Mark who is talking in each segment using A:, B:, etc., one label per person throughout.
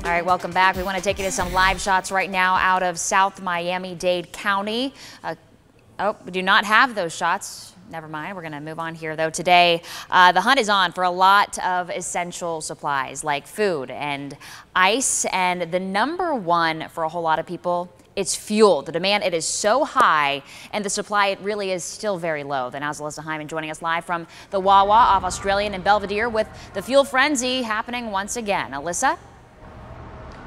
A: All right, welcome back. We want to take you to some live shots right now out of South Miami-Dade County. We do not have those shots. Never mind. We're going to move on here, though. Today, the hunt is on for a lot of essential supplies like food and ice. And the number one for a whole lot of people, it's fuel. The demand, it is so high, and the supply, it really is still very low. The now's Alyssa Hyman joining us live from the Wawa off Australian and Belvedere with the fuel frenzy happening once again. Alyssa?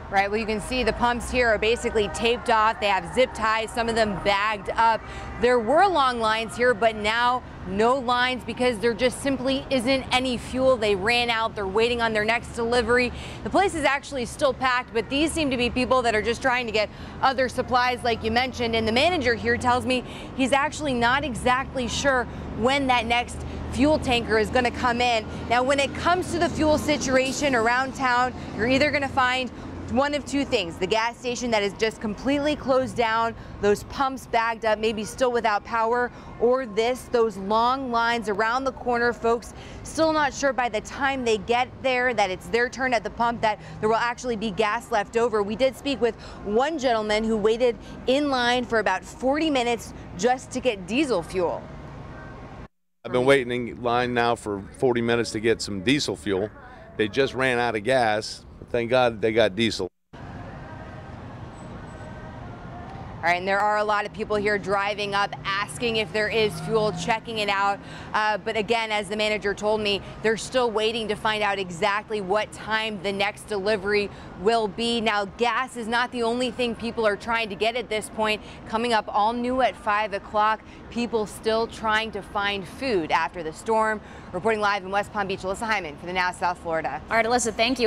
B: Right, well, you can see the pumps here are basically taped off. They have zip ties, some of them bagged up. There were long lines here, but now no lines because there just simply isn't any fuel. They ran out. They're waiting on their next delivery. The place is actually still packed, but these seem to be people that are just trying to get other supplies like you mentioned. And the manager here tells me he's actually not exactly sure when that next fuel tanker is going to come in. Now, when it comes to the fuel situation around town, you're either going to find one of two things: the gas station that is just completely closed down, those pumps bagged up, maybe still without power, or those long lines around the corner. Folks still not sure by the time they get there that it's their turn at the pump that there will actually be gas left over. We did speak with one gentleman who waited in line for about 40 minutes just to get diesel fuel.
C: I've been waiting in line now for 40 minutes to get some diesel fuel. They just ran out of gas. Thank God they got diesel.
B: All right, and there are a lot of people here driving up, asking if there is fuel, checking it out. But again, as the manager told me, they're still waiting to find out exactly what time the next delivery will be. Now, gas is not the only thing people are trying to get at this point. Coming up all new at 5 o'clock, people still trying to find food after the storm. Reporting live in West Palm Beach, Alyssa Hyman for the Now South Florida.
A: All right, Alyssa, thank you.